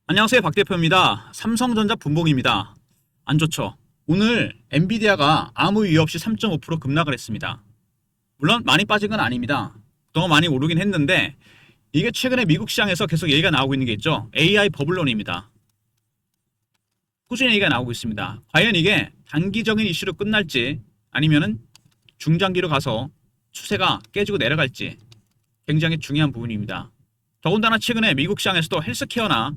안녕하세요, 박 대표입니다. 삼성전자 분봉입니다. 안 좋죠? 오늘 엔비디아가 아무 이유 없이 3.5% 급락을 했습니다. 물론 많이 빠진 건 아닙니다. 그동안 많이 오르긴 했는데 이게 최근에 미국 시장에서 계속 얘기가 나오고 있는 게 있죠. AI 버블론입니다. 꾸준히 얘기가 나오고 있습니다. 과연 이게 단기적인 이슈로 끝날지 아니면은 중장기로 가서 추세가 깨지고 내려갈지 굉장히 중요한 부분입니다. 더군다나 최근에 미국 시장에서도 헬스케어나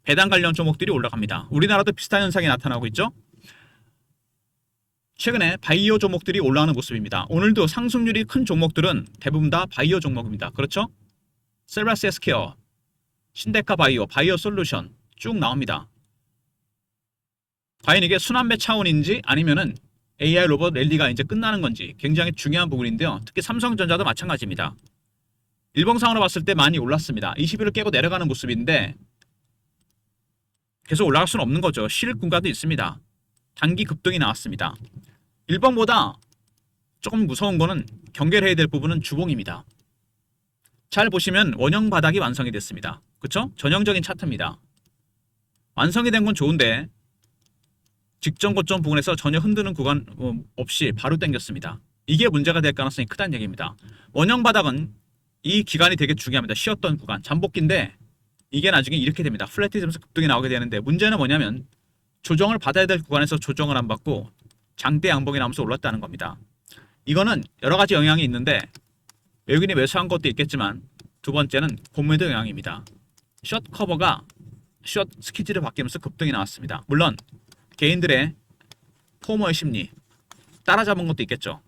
배당 관련 종목들이 올라갑니다. 우리나라도 비슷한 현상이 나타나고 있죠. 최근에 바이오 종목들이 올라가는 모습입니다. 오늘도 상승률이 큰 종목들은 대부분 다 바이오 종목입니다. 그렇죠? 셀라스 헬스케어, 신데카 바이오, 바이오 솔루션 쭉 나옵니다. 과연 이게 순환매 차원인지 아니면은 AI 로봇 랠리가 이제 끝나는 건지 굉장히 중요한 부분인데요. 특히 삼성전자도 마찬가지입니다. 일봉상으로 봤을 때 많이 올랐습니다. 20일을 깨고 내려가는 모습인데 계속 올라갈 수는 없는 거죠. 실 구간도 있습니다. 단기 급등이 나왔습니다. 일봉보다 조금 무서운 거는 경계를 해야 될 부분은 주봉입니다. 잘 보시면 원형 바닥이 완성이 됐습니다. 그쵸? 전형적인 차트입니다. 완성이 된 건 좋은데 직전 고점 부분에서 전혀 흔드는 구간 없이 바로 당겼습니다. 이게 문제가 될 가능성이 크다는 얘기입니다. 원형 바닥은 이 기간이 되게 중요합니다. 쉬었던 구간, 잠복기인데 이게 나중에 이렇게 됩니다. 플랫이면서 급등이 나오게 되는데 문제는 뭐냐면 조정을 받아야 될 구간에서 조정을 안 받고 장대 양봉이 나오면서 올랐다는 겁니다. 이거는 여러 가지 영향이 있는데 외국인이 매수한 것도 있겠지만 두 번째는 공매도 영향입니다. 숏 커버가 숏 스키지를 바뀌면서 급등이 나왔습니다. 물론 개인들의 포머의 심리 따라잡은 것도 있겠죠.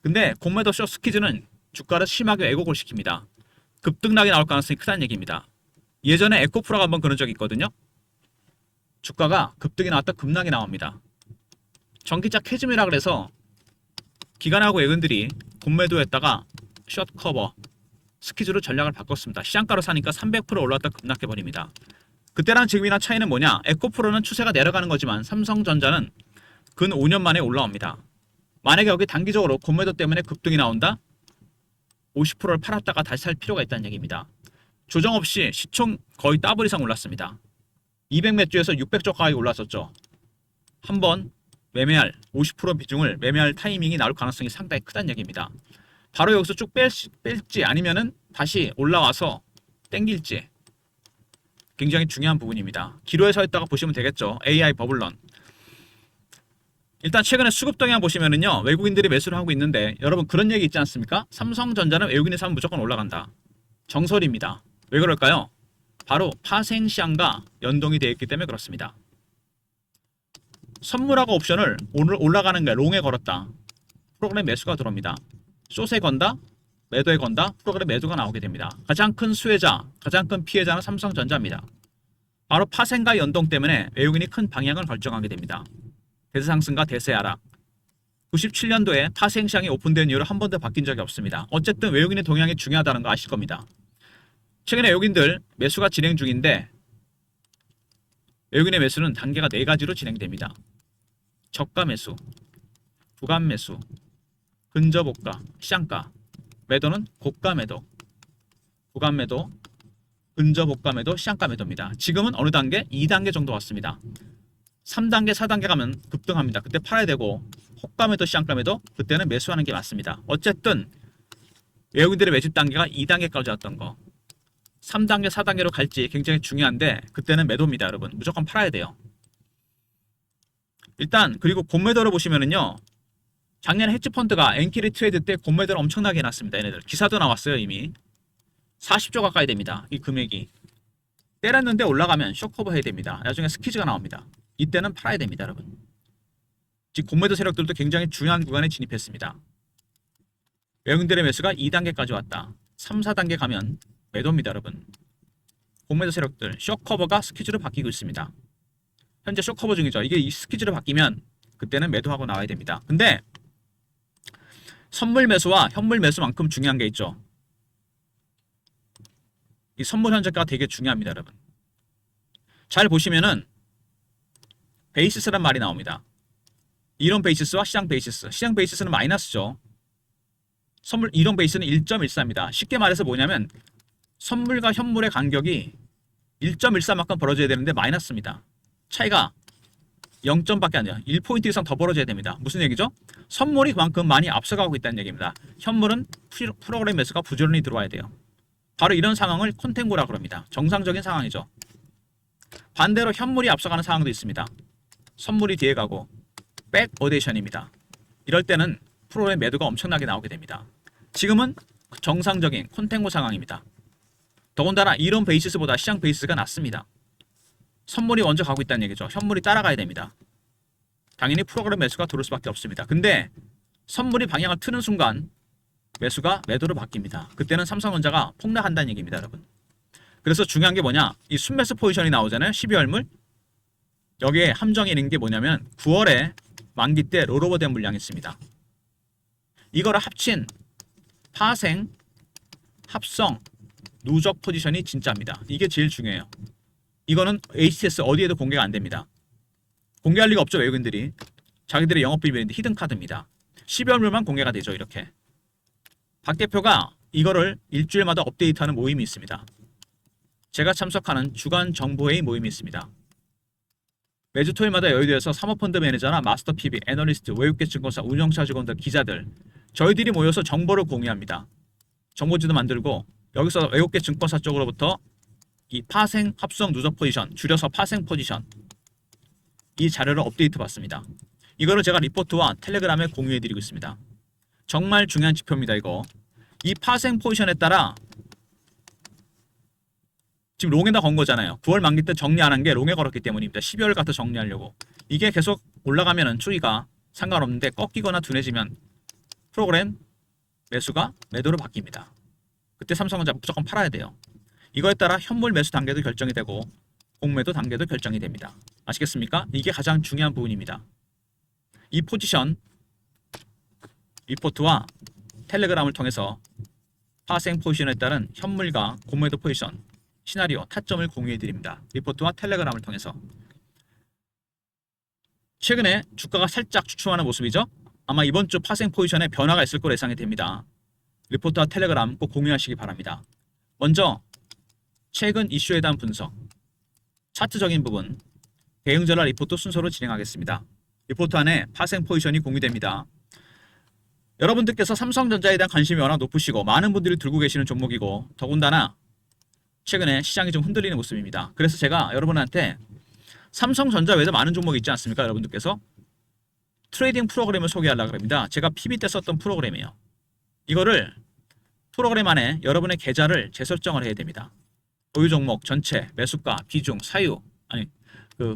근데 공매도 숏 스키즈는 주가를 심하게 왜곡을 시킵니다. 급등락이 나올 가능성이 크다는 얘기입니다. 예전에 에코프로가 한번 그런 적이 있거든요. 주가가 급등이 나왔다 급락이 나옵니다. 전기차 캐즘이라 그래서 기관하고 외국인들이 공매도했다가 숏 커버 스키즈로 전략을 바꿨습니다. 시장가로 사니까 300% 올랐다 급락해버립니다. 그때랑 지금이랑 차이는 뭐냐? 에코프로는 추세가 내려가는 거지만 삼성전자는 근 5년 만에 올라옵니다. 만약에 여기 단기적으로 공매도 때문에 급등이 나온다? 50%를 팔았다가 다시 살 필요가 있다는 얘기입니다. 조정 없이 시총 거의 더블 이상 올랐습니다. 200몇 주에서 600조 가까이 올랐었죠. 한번 매매할 50% 비중을 매매할 타이밍이 나올 가능성이 상당히 크다는 얘기입니다. 바로 여기서 쭉 뺄지 아니면은 다시 올라와서 땡길지 굉장히 중요한 부분입니다. 기로에 서 있다가 보시면 되겠죠. AI 버블런. 일단 최근에 수급 동향 보시면은요. 외국인들이 매수를 하고 있는데 여러분 그런 얘기 있지 않습니까? 삼성전자는 외국인이 사면 무조건 올라간다. 정설입니다. 왜 그럴까요? 바로 파생시장과 연동이 되어 있기 때문에 그렇습니다. 선물하고 옵션을 오늘 올라가는 게 롱에 걸었다. 프로그램 매수가 들어옵니다. 숏에 건다, 매도에 건다, 프로그램 매도가 나오게 됩니다. 가장 큰 수혜자, 가장 큰 피해자는 삼성전자입니다. 바로 파생과 연동 때문에 외국인이 큰 방향을 결정하게 됩니다. 대세 상승과 대세 하락. 97년도에 파생 시장이 오픈된 이후로 한 번도 바뀐 적이 없습니다. 어쨌든 외국인의 동향이 중요하다는 거 아실 겁니다. 최근에 외국인들 매수가 진행 중인데 외국인의 매수는 단계가 4가지로 진행됩니다. 저가 매수, 구간 매수, 근저고가, 시장가. 매도는 고가 매도, 구간 매도, 근저고가 매도, 시장가 매도입니다. 지금은 어느 단계? 2단계 정도 왔습니다. 3단계, 4단계 가면 급등합니다. 그때 팔아야 되고 호가 매도, 시장가 매도 그때는 매수하는 게 맞습니다. 어쨌든 외국인들의 매집 단계가 2단계까지 왔던 거 3단계, 4단계로 갈지 굉장히 중요한데 그때는 매도입니다. 여러분 무조건 팔아야 돼요. 일단 그리고 공매도를 보시면은요. 작년에 헤지펀드가 엔키리 트레이드 때 공매도를 엄청나게 해놨습니다. 얘네들 기사도 나왔어요. 이미 40조 가까이 됩니다. 이 금액이 때렸는데 올라가면 쇼커버 해야 됩니다. 나중에 스키즈가 나옵니다. 이때는 팔아야 됩니다. 여러분 지금 공매도 세력들도 굉장히 중요한 구간에 진입했습니다. 외국인들의 매수가 2단계까지 왔다. 3, 4단계 가면 매도입니다. 여러분 공매도 세력들 쇼커버가 스키즈로 바뀌고 있습니다. 현재 쇼커버 중이죠. 이게 스키즈로 바뀌면 그때는 매도하고 나와야 됩니다. 근데 선물 매수와 현물 매수만큼 중요한 게 있죠. 이 선물 현재가가 되게 중요합니다. 여러분 잘 보시면은 베이시스란 말이 나옵니다. 이론 베이시스와 시장 베이시스. 시장 베이시스는 마이너스죠. 선물 이론 베이스는 1.14입니다. 쉽게 말해서 뭐냐면 선물과 현물의 간격이 1.14만큼 벌어져야 되는데 마이너스입니다. 차이가 0점밖에 안 돼요. 1포인트 이상 더 벌어져야 됩니다. 무슨 얘기죠? 선물이 그만큼 많이 앞서가고 있다는 얘기입니다. 현물은 프로그램 매수가 부지런히 들어와야 돼요. 바로 이런 상황을 콘탱고라 그럽니다. 정상적인 상황이죠. 반대로 현물이 앞서가는 상황도 있습니다. 선물이 뒤에 가고 백어데이션입니다. 이럴 때는 프로그램 매도가 엄청나게 나오게 됩니다. 지금은 정상적인 콘탱고 상황입니다. 더군다나 이런 베이시스보다 시장 베이스가 낮습니다. 선물이 먼저 가고 있다는 얘기죠. 현물이 따라가야 됩니다. 당연히 프로그램 매수가 들어올 수밖에 없습니다. 근데 선물이 방향을 트는 순간 매수가 매도로 바뀝니다. 그때는 삼성전자가 폭락한다는 얘기입니다, 여러분. 그래서 중요한 게 뭐냐? 이 순매수 포지션이 나오잖아요. 12월물. 여기에 함정이 있는 게 뭐냐면 9월에 만기 때 롤오버된 물량이 있습니다. 이거를 합친 파생, 합성, 누적 포지션이 진짜입니다. 이게 제일 중요해요. 이거는 HTS 어디에도 공개가 안 됩니다. 공개할 리가 없죠, 외국인들이. 자기들의 영업비밀인데 히든카드입니다. 12월물만 공개가 되죠, 이렇게. 박 대표가 이거를 일주일마다 업데이트하는 모임이 있습니다. 제가 참석하는 주간 정보회의 모임이 있습니다. 매주 토요일마다 여의도에서 사모펀드 매니저나 마스터 PB, 애널리스트, 외국계 증권사, 운영사 직원들, 기자들 저희들이 모여서 정보를 공유합니다. 정보지도 만들고 여기서 외국계 증권사 쪽으로부터 이 파생, 합성, 누적 포지션, 줄여서 파생 포지션 이 자료를 업데이트 받습니다. 이거를 제가 리포트와 텔레그램에 공유해드리고 있습니다. 정말 중요한 지표입니다. 이거 이 파생 포지션에 따라 지금 롱에다 건 거잖아요. 9월 만기 때 정리 안 한 게 롱에 걸었기 때문입니다. 12월 갖다 정리하려고. 이게 계속 올라가면은 추이가 상관없는데 꺾이거나 둔해지면 프로그램 매수가 매도로 바뀝니다. 그때 삼성전자 무조건 팔아야 돼요. 이거에 따라 현물 매수 단계도 결정이 되고 공매도 단계도 결정이 됩니다. 아시겠습니까? 이게 가장 중요한 부분입니다. 이 포지션 리포트와 텔레그램을 통해서 파생 포지션에 따른 현물과 공매도 포지션 시나리오, 타점을 공유해드립니다. 리포트와 텔레그램을 통해서. 최근에 주가가 살짝 주춤하는 모습이죠. 아마 이번 주 파생 포지션에 변화가 있을 거로 예상이 됩니다. 리포트와 텔레그램 꼭 공유하시기 바랍니다. 먼저 최근 이슈에 대한 분석, 차트적인 부분, 대응전략 리포트 순서로 진행하겠습니다. 리포트 안에 파생 포지션이 공유됩니다. 여러분들께서 삼성전자에 대한 관심이 워낙 높으시고 많은 분들이 들고 계시는 종목이고 더군다나 최근에 시장이 좀 흔들리는 모습입니다. 그래서 제가 여러분한테 삼성전자 외에도 많은 종목이 있지 않습니까? 여러분들께서 트레이딩 프로그램을 소개하려고 합니다. 제가 PB 때 썼던 프로그램이에요. 이거를 프로그램 안에 여러분의 계좌를 재설정을 해야 됩니다. 보유 종목 전체, 매수가, 비중, 사유,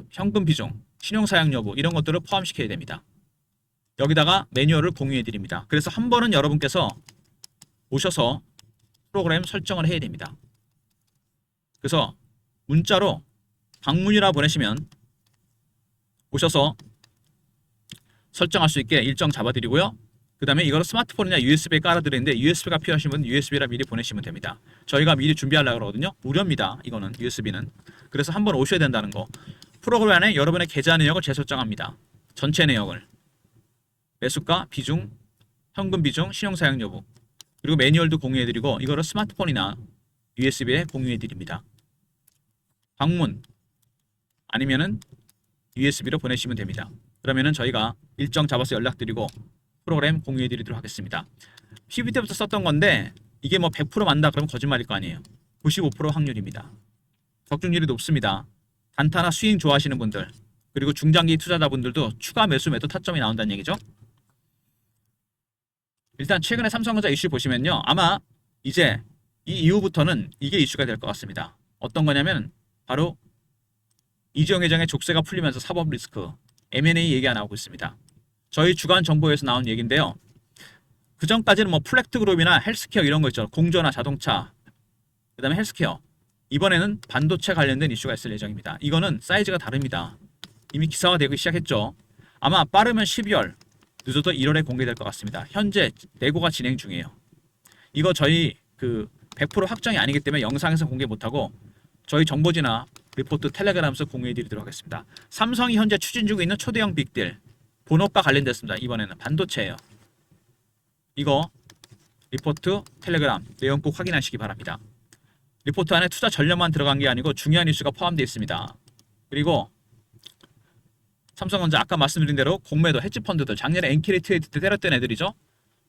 현금 비중, 신용 사용 여부 이런 것들을 포함시켜야 됩니다. 여기다가 매뉴얼을 공유해 드립니다. 그래서 한 번은 여러분께서 오셔서 프로그램 설정을 해야 됩니다. 그래서 문자로 방문이라 보내시면 오셔서 설정할 수 있게 일정 잡아드리고요. 그 다음에 이거를 스마트폰이나 USB에 깔아드리는데 USB가 필요하신 분은 USB라 미리 보내시면 됩니다. 저희가 미리 준비하려고 그러거든요. 무료입니다. 이거는 USB는. 그래서 한번 오셔야 된다는 거. 프로그램 안에 여러분의 계좌 내역을 재설정합니다. 전체 내역을. 매수가, 비중, 현금 비중, 신용 사용 여부. 그리고 매뉴얼도 공유해드리고 이거를 스마트폰이나 USB에 공유해드립니다. 방문 아니면은 USB로 보내시면 됩니다. 그러면은 저희가 일정 잡아서 연락드리고 프로그램 공유해드리도록 하겠습니다. PB 때부터 썼던 건데 이게 뭐 100% 만다 그러면 거짓말일 거 아니에요. 95% 확률입니다. 적중률이 높습니다. 단타나 스윙 좋아하시는 분들 그리고 중장기 투자자분들도 추가 매수 매도 타점이 나온다는 얘기죠. 일단 최근에 삼성전자 이슈 보시면요. 아마 이제 이 이후부터는 이게 이슈가 될 것 같습니다. 어떤 거냐면 바로 이재용 회장의 족쇄가 풀리면서 사법 리스크, M&A 얘기가 나오고 있습니다. 저희 주간 정보에서 나온 얘기인데요. 그 전까지는 뭐 플렉트 그룹이나 헬스케어 이런 거 있죠. 공조나 자동차, 그 다음에 헬스케어. 이번에는 반도체 관련된 이슈가 있을 예정입니다. 이거는 사이즈가 다릅니다. 이미 기사화되기 시작했죠. 아마 빠르면 12월, 늦어도 1월에 공개될 것 같습니다. 현재 내고가 진행 중이에요. 이거 저희 100% 확정이 아니기 때문에 영상에서 공개 못하고 저희 정보지나 리포트 텔레그램에서 공유해드리도록 하겠습니다. 삼성이 현재 추진 중에 있는 초대형 빅딜 본업과 관련됐습니다. 이번에는 반도체예요. 이거 리포트 텔레그램 내용 꼭 확인하시기 바랍니다. 리포트 안에 투자 전략만 들어간 게 아니고 중요한 이슈가 포함되어 있습니다. 그리고 삼성전자 아까 말씀드린 대로 공매도 헤지펀드들 작년에 엔캐리 트레이드 때 때렸던 애들이죠.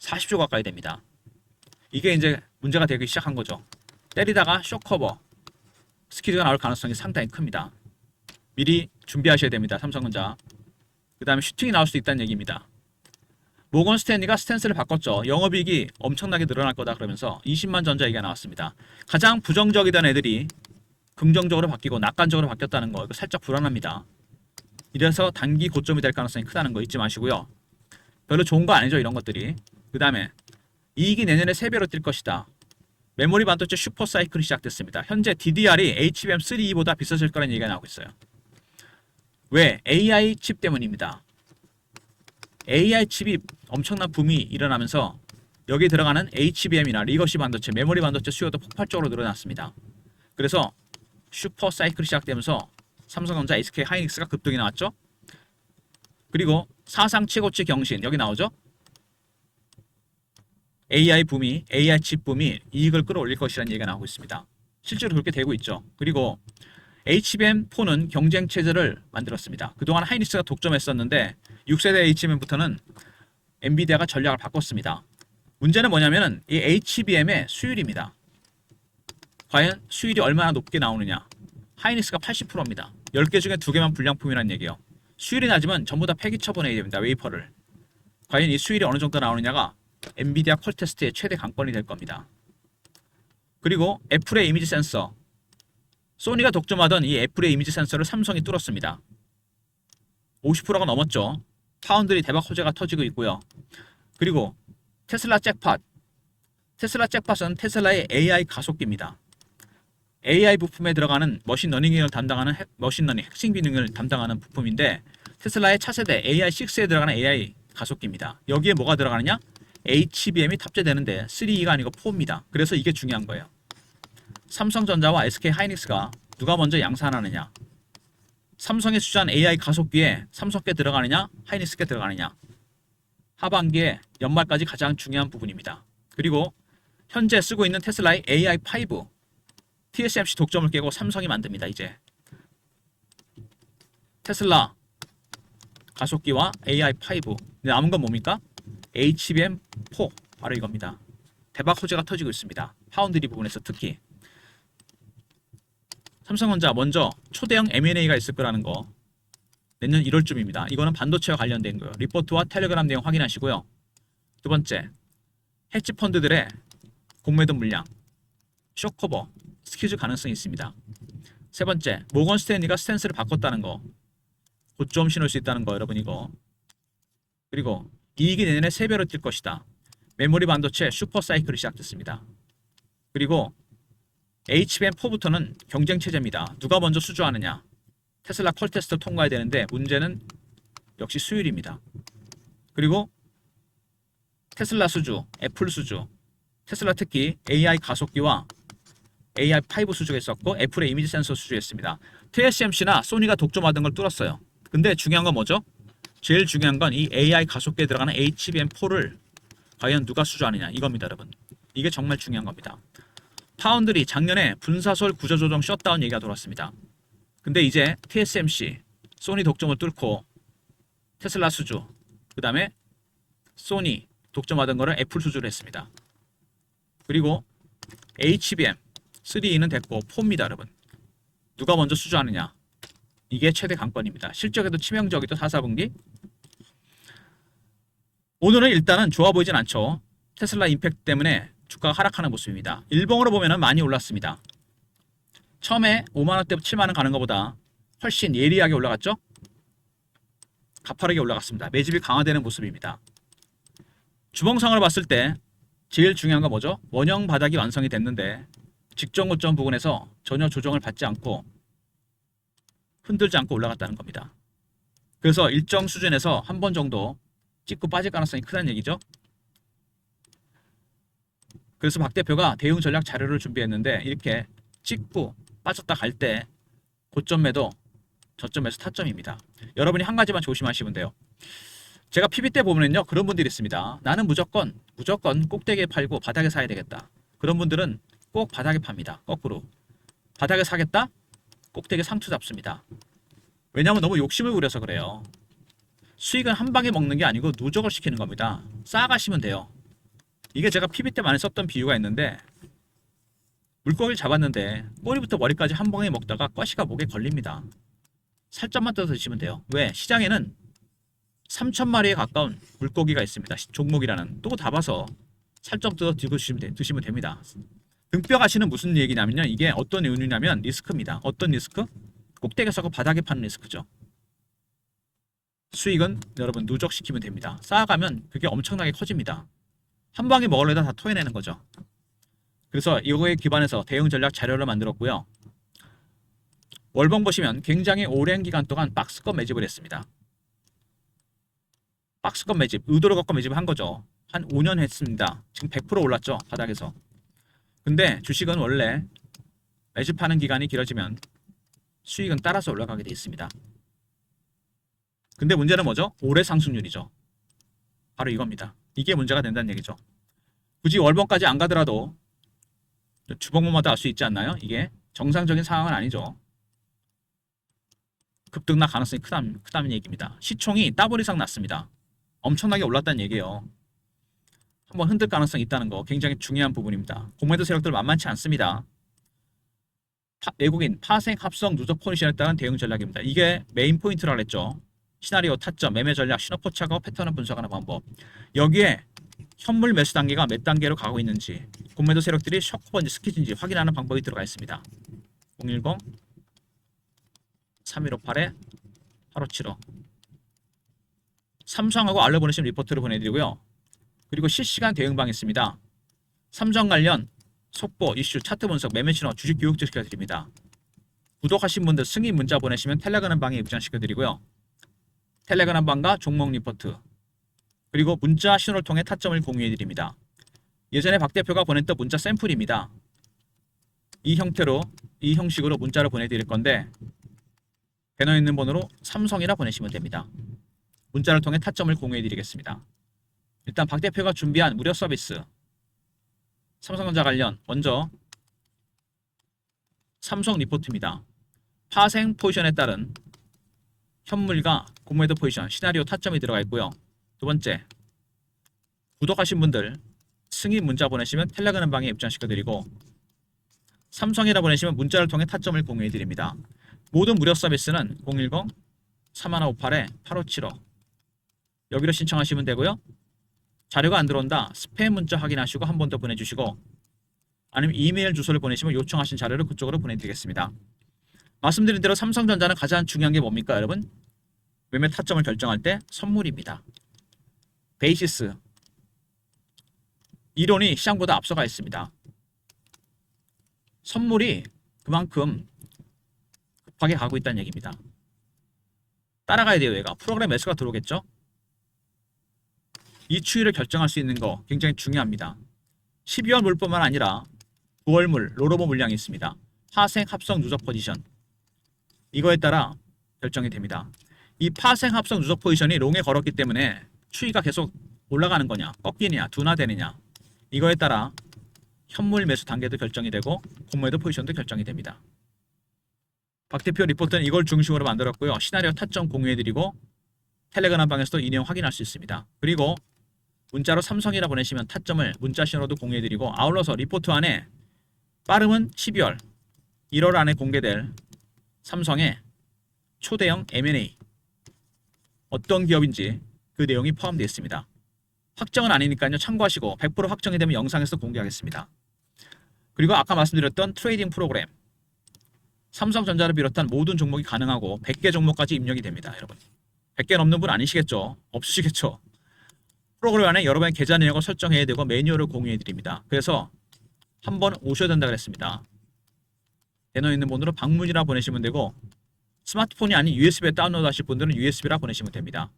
40조 가까이 됩니다. 이게 이제 문제가 되기 시작한 거죠. 때리다가 쇼커버 스퀴즈가 나올 가능성이 상당히 큽니다. 미리 준비하셔야 됩니다. 삼성전자. 그 다음에 슈팅이 나올 수도 있다는 얘기입니다. 모건 스탠리가 스탠스를 바꿨죠. 영업이익이 엄청나게 늘어날 거다 그러면서 20만 전자 얘기가 나왔습니다. 가장 부정적이던 애들이 긍정적으로 바뀌고 낙관적으로 바뀌었다는 거 이거 살짝 불안합니다. 이래서 단기 고점이 될 가능성이 크다는 거 잊지 마시고요. 별로 좋은 거 아니죠 이런 것들이. 그 다음에 이익이 내년에 3배로 뛸 것이다. 메모리 반도체 슈퍼 사이클이 시작됐습니다. 현재 DDR이 HBM3E보다 비싸질 거라는 얘기가 나오고 있어요. 왜? AI 칩 때문입니다. AI 칩이 엄청난 붐이 일어나면서 여기 들어가는 HBM이나 리거시 반도체, 메모리 반도체 수요도 폭발적으로 늘어났습니다. 그래서 슈퍼 사이클이 시작되면서 삼성전자, SK 하이닉스가 급등이 나왔죠. 그리고 사상 최고치 경신 여기 나오죠. AI 붐이, AI 칩 붐이 이익을 끌어올릴 것이라는 얘기가 나오고 있습니다. 실제로 그렇게 되고 있죠. 그리고 HBM4는 경쟁 체제를 만들었습니다. 그동안 하이닉스가 독점했었는데 6세대 HBM부터는 엔비디아가 전략을 바꿨습니다. 문제는 뭐냐면은 이 HBM의 수율입니다. 과연 수율이 얼마나 높게 나오느냐. 하이닉스가 80%입니다. 10개 중에 2개만 불량품이라는 얘기예요. 수율이 낮으면 전부 다 폐기 처분해야 됩니다. 웨이퍼를. 과연 이 수율이 어느 정도 나오느냐가 엔비디아 콜 테스트의 최대 관건이 될 겁니다. 그리고 애플의 이미지 센서. 소니가 독점하던 이 애플의 이미지 센서를 삼성이 뚫었습니다. 50%가 넘었죠. 파운드리 대박 호재가 터지고 있고요. 그리고 테슬라 잭팟. 테슬라 잭팟은 테슬라의 AI 가속기입니다. AI 부품에 들어가는 머신러닝 기능을 담당하는 머신러닝 핵심 기능을 담당하는 부품인데 테슬라의 차세대 AI6에 들어가는 AI 가속기입니다. 여기에 뭐가 들어가느냐? HBM이 탑재되는데 3E가 아니고 4입니다. 그래서 이게 중요한 거예요. 삼성전자와 SK 하이닉스가 누가 먼저 양산하느냐. 삼성이 수주한 AI 가속기에 삼성께 들어가느냐 하이닉스께 들어가느냐. 하반기에 연말까지 가장 중요한 부분입니다. 그리고 현재 쓰고 있는 테슬라의 AI5 TSMC 독점을 깨고 삼성이 만듭니다. 이제 테슬라 가속기와 AI5 남은 건 뭡니까? HBM4 바로 이겁니다. 대박 호재가 터지고 있습니다. 파운드리 부분에서 특히 삼성전자 먼저 초대형 M&A가 있을 거라는 거 내년 1월쯤입니다. 이거는 반도체와 관련된 거예요. 리포트와 텔레그램 내용 확인하시고요. 두 번째, 헤지 펀드들의 공매도 물량, 쇼커버, 스퀴즈 가능성이 있습니다. 세 번째, 모건 스탠리가 스탠스를 바꿨다는 거, 고점 신을 수 있다는 거 여러분 이거. 그리고 이익이 내년에 3배로 뛸 것이다. 메모리 반도체 슈퍼 사이클이 시작됐습니다. 그리고 HBM4부터는 경쟁 체제입니다. 누가 먼저 수주하느냐. 테슬라 콜 테스트를 통과해야 되는데 문제는 역시 수율입니다. 그리고 테슬라 수주, 애플 수주, 테슬라 특히 AI 가속기와 AI5 수주가 있었고 애플의 이미지 센서 수주했습니다. TSMC나 소니가 독점하던 걸 뚫었어요. 근데 중요한 건 뭐죠? 제일 중요한 건 이 AI 가속기에 들어가는 HBM4를 과연 누가 수주하느냐 이겁니다, 여러분. 이게 정말 중요한 겁니다. 파운드리 작년에 분사설 구조조정 셧다운 얘기가 돌았습니다. 근데 이제 TSMC, 소니 독점을 뚫고 테슬라 수주, 그 다음에 소니 독점하던 거를 애플 수주를 했습니다. 그리고 HBM 3E는 됐고 4입니다, 여러분. 누가 먼저 수주하느냐. 이게 최대 관건입니다. 실적에도 치명적이죠, 4, 4분기. 오늘은 일단은 좋아 보이진 않죠. 테슬라 임팩트 때문에 주가가 하락하는 모습입니다. 일봉으로 보면은 많이 올랐습니다. 처음에 5만원대부터 7만원 가는 것보다 훨씬 예리하게 올라갔죠? 가파르게 올라갔습니다. 매집이 강화되는 모습입니다. 주봉상을 봤을 때 제일 중요한 건 뭐죠? 원형 바닥이 완성이 됐는데 직전 고점 부분에서 전혀 조정을 받지 않고 흔들지 않고 올라갔다는 겁니다. 그래서 일정 수준에서 한 번 정도 찍고 빠질 가능성이 크다는 얘기죠. 그래서 박 대표가 대응 전략 자료를 준비했는데 이렇게 찍고 빠졌다 갈 때 고점 매도 저점에서 타점입니다. 여러분이 한 가지만 조심하시면 돼요. 제가 PB 때 보면요 그런 분들이 있습니다. 나는 무조건 꼭대기에 팔고 바닥에 사야 되겠다. 그런 분들은 꼭 바닥에 팝니다. 거꾸로. 바닥에 사겠다? 꼭대기 상투 잡습니다. 왜냐하면 너무 욕심을 부려서 그래요. 수익은 한 방에 먹는 게 아니고 누적을 시키는 겁니다. 쌓아가시면 돼요. 이게 제가 PB 때 많이 썼던 비유가 있는데, 물고기를 잡았는데 꼬리부터 머리까지 한 방에 먹다가 가시가 목에 걸립니다. 살짝만 떠서 드시면 돼요. 왜? 시장에는 3,000마리에 가까운 물고기가 있습니다. 종목이라는. 또 잡아서 살짝 뜯어 드시면 됩니다. 등뼈 가시는 무슨 얘기냐면요. 이게 어떤 이유냐면 리스크입니다. 어떤 리스크? 꼭대기에 서고 바닥에 파는 리스크죠. 수익은 여러분 누적시키면 됩니다. 쌓아가면 그게 엄청나게 커집니다. 한 방에 먹으려다 다 토해내는 거죠. 그래서 이거에 기반해서 대응 전략 자료를 만들었고요. 월봉 보시면 굉장히 오랜 기간 동안 박스권 매집을 했습니다. 박스권 매집, 의도를 갖고 매집을 한 거죠. 한 5년 했습니다. 지금 100% 올랐죠, 바닥에서. 근데 주식은 원래 매집하는 기간이 길어지면 수익은 따라서 올라가게 돼 있습니다. 근데 문제는 뭐죠? 올해 상승률이죠. 바로 이겁니다. 이게 문제가 된다는 얘기죠. 굳이 월봉까지 안 가더라도 주봉마다 알 수 있지 않나요? 이게 정상적인 상황은 아니죠. 급등락 가능성이 크다는 얘기입니다. 시총이 더블 이상 났습니다. 엄청나게 올랐다는 얘기예요. 한번 흔들 가능성이 있다는 거 굉장히 중요한 부분입니다. 공매도 세력들 만만치 않습니다. 외국인 파생 합성 누적 포지션에 따른 대응 전략입니다. 이게 메인 포인트라고 했죠. 시나리오 타점, 매매 전략, 신호 포착하고 패턴을 분석하는 방법. 여기에 현물 매수 단계가 몇 단계로 가고 있는지, 공매도 세력들이 쇼크번지 스키지인지 확인하는 방법이 들어가 있습니다. 010-3158-8575 삼성하고 알려 보내시면 리포트를 보내드리고요. 그리고 실시간 대응방 있습니다. 삼성 관련 속보, 이슈, 차트 분석, 매매 신호, 주식 교육 시켜드립니다. 구독하신 분들 승인 문자 보내시면 텔레그램 방에 입장시켜드리고요. 텔레그램 방과 종목 리포트, 그리고 문자 신호를 통해 타점을 공유해드립니다. 예전에 박 대표가 보냈던 문자 샘플입니다. 이 형식으로 문자를 보내드릴 건데, 배너에 있는 번호로 삼성이라 보내시면 됩니다. 문자를 통해 타점을 공유해드리겠습니다. 일단 박 대표가 준비한 무료 서비스, 삼성전자 관련 먼저 삼성 리포트입니다. 파생 포지션에 따른 현물과 공매도 포지션, 시나리오 타점이 들어가 있고요. 두 번째, 구독하신 분들 승인 문자 보내시면 텔레그램 방에 입장시켜드리고, 삼성이라 보내시면 문자를 통해 타점을 공유해드립니다. 모든 무료 서비스는 010-3158-8575 여기로 신청하시면 되고요. 자료가 안 들어온다, 스팸 문자 확인하시고 한 번 더 보내주시고, 아니면 이메일 주소를 보내시면 요청하신 자료를 그쪽으로 보내드리겠습니다. 말씀드린 대로 삼성전자는 가장 중요한 게 뭡니까 여러분? 매매 타점을 결정할 때 선물입니다. 베이시스, 이론이 시장보다 앞서가 있습니다. 선물이 그만큼 급하게 가고 있다는 얘기입니다. 따라가야 돼요. 얘가 프로그램 매수가 들어오겠죠. 이 추이를 결정할 수 있는 거 굉장히 중요합니다. 12월 물뿐만 아니라 9월물, 롤오버 물량이 있습니다. 파생 합성 누적 포지션, 이거에 따라 결정이 됩니다. 이 파생 합성 누적 포지션이 롱에 걸었기 때문에 추이가 계속 올라가는 거냐, 꺾이느냐, 둔화되느냐, 이거에 따라 현물 매수 단계도 결정이 되고 공매도 포지션도 결정이 됩니다. 박 대표 리포트는 이걸 중심으로 만들었고요. 시나리오 타점 공유해드리고 텔레그램 방에서도 이 내용 확인할 수 있습니다. 그리고 문자로 삼성이라 보내시면 타점을 문자 신호도 공유해드리고, 아울러서 리포트 안에 빠름은 12월, 1월 안에 공개될 삼성의 초대형 M&A 어떤 기업인지 그 내용이 포함되어 있습니다. 확정은 아니니까요. 참고하시고 100% 확정이 되면 영상에서 공개하겠습니다. 그리고 아까 말씀드렸던 트레이딩 프로그램, 삼성전자를 비롯한 모든 종목이 가능하고 100개 종목까지 입력이 됩니다. 여러분 100개 넘는 분 아니시겠죠? 없으시겠죠? 프로그램 안에 여러분의 계좌 내역을 설정해야 되고 매뉴얼을 공유해 드립니다. 그래서 한번 오셔야 된다 그랬습니다. 배너에 있는 번호로 방문이라 보내시면 되고, 스마트폰이 아닌 USB에 다운로드 하실 분들은 USB라 보내시면 됩니다.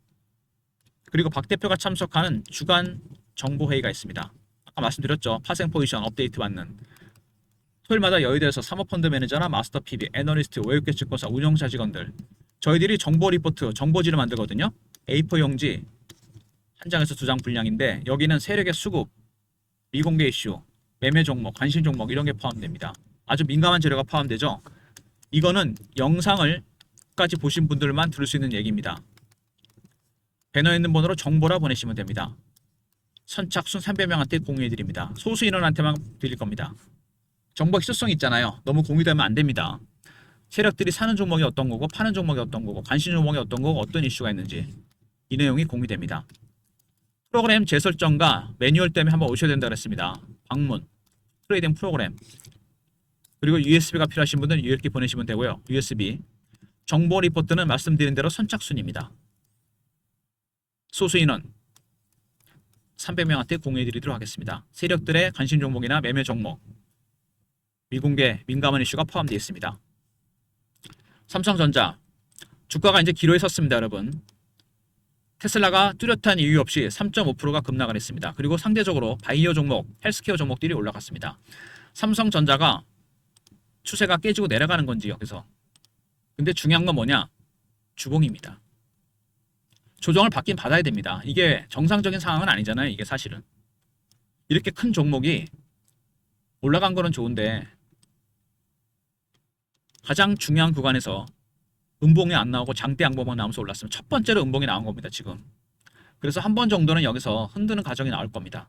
그리고 박 대표가 참석하는 주간 정보회의가 있습니다. 아까 말씀드렸죠. 파생 포지션 업데이트 받는, 토요일마다 여의도에서 사모펀드 매니저나 마스터 PB, 애널리스트, 외국계 증권사 운영자 직원들, 저희들이 정보 리포트, 정보지를 만들거든요. A4 용지 한 장에서 2장 분량인데, 여기는 세력의 수급, 미공개 이슈, 매매 종목, 관심 종목 이런 게 포함됩니다. 아주 민감한 재료가 포함되죠. 이거는 영상을 까지 보신 분들만 들을 수 있는 얘기입니다. 배너에 있는 번호로 정보라 보내시면 됩니다. 선착순 300명한테 공유해드립니다. 소수 인원한테만 드릴 겁니다. 정보 희소성이 있잖아요. 너무 공유되면 안 됩니다. 세력들이 사는 종목이 어떤 거고 파는 종목이 어떤 거고 관심 종목이 어떤 거고 어떤 이슈가 있는지 이 내용이 공유됩니다. 프로그램 재설정과 매뉴얼 때문에 한번 오셔야 된다고 했습니다. 방문, 트레이딩 프로그램, 그리고 USB가 필요하신 분들은 이렇게 보내시면 되고요. USB. 정보 리포트는 말씀드린 대로 선착순입니다. 소수 인원 300명한테 공유해 드리도록 하겠습니다. 세력들의 관심 종목이나 매매 종목, 미공개, 민감한 이슈가 포함되어 있습니다. 삼성전자 주가가 이제 기로에 섰습니다, 여러분. 테슬라가 뚜렷한 이유 없이 3.5%가 급락을 했습니다. 그리고 상대적으로 바이오 종목, 헬스케어 종목들이 올라갔습니다. 삼성전자가 추세가 깨지고 내려가는 건지 여기서. 근데 중요한 건 뭐냐? 주봉입니다. 조정을 받긴 받아야 됩니다. 이게 정상적인 상황은 아니잖아요. 이게 사실은. 이렇게 큰 종목이 올라간 거는 좋은데 가장 중요한 구간에서 음봉이 안 나오고 장대 양봉만 나오면서 올랐으면 첫 번째로 음봉이 나온 겁니다. 지금. 그래서 한 번 정도는 여기서 흔드는 과정이 나올 겁니다.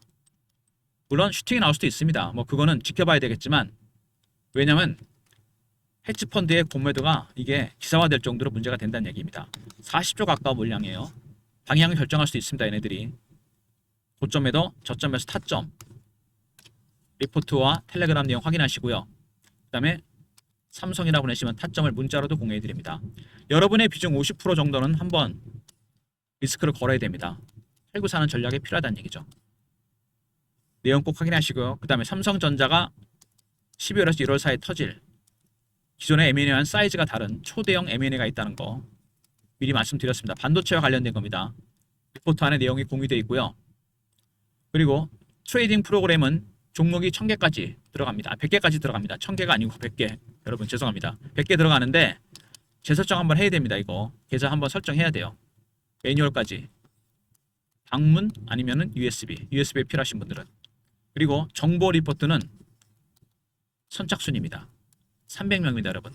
물론 슈팅이 나올 수도 있습니다. 뭐 그거는 지켜봐야 되겠지만 왜냐면 헤지펀드의 공매도가 이게 기사화될 정도로 문제가 된다는 얘기입니다. 40조 가까운 물량이에요. 방향을 결정할 수 있습니다. 얘네들이. 고점에도 저점에서 타점 리포트와 텔레그램 내용 확인하시고요. 그 다음에 삼성이라고 보내시면 타점을 문자로도 공유해드립니다. 여러분의 비중 50% 정도는 한번 리스크를 걸어야 됩니다. 살고 사는 전략이 필요하다는 얘기죠. 내용 꼭 확인하시고요. 그 다음에 삼성전자가 12월에서 1월 사이에 터질 기존의 M&A와는 사이즈가 다른 초대형 M&A가 있다는 거 미리 말씀드렸습니다. 반도체와 관련된 겁니다. 리포트 안에 내용이 공유되어 있고요. 그리고 트레이딩 프로그램은 종목이 1000개까지 들어갑니다. 100개까지 들어갑니다. 1000개가 아니고 100개. 여러분 죄송합니다. 100개 들어가는데 재설정 한번 해야 됩니다. 이거 계좌 한번 설정해야 돼요. 매뉴얼까지. 방문 아니면은 USB 필요하신 분들은. 그리고 정보 리포트는 선착순입니다. 300명입니다. 여러분.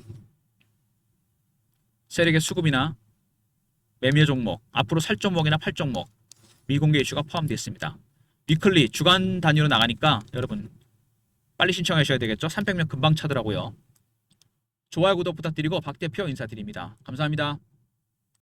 세력의 수급이나 매매 종목, 앞으로 살 종목이나 팔 종목, 미공개 이슈가 포함되어 있습니다. 위클리, 주간 단위로 나가니까 여러분 빨리 신청하셔야 되겠죠? 300명 금방 차더라고요. 좋아요, 구독 부탁드리고 박 대표 인사드립니다. 감사합니다.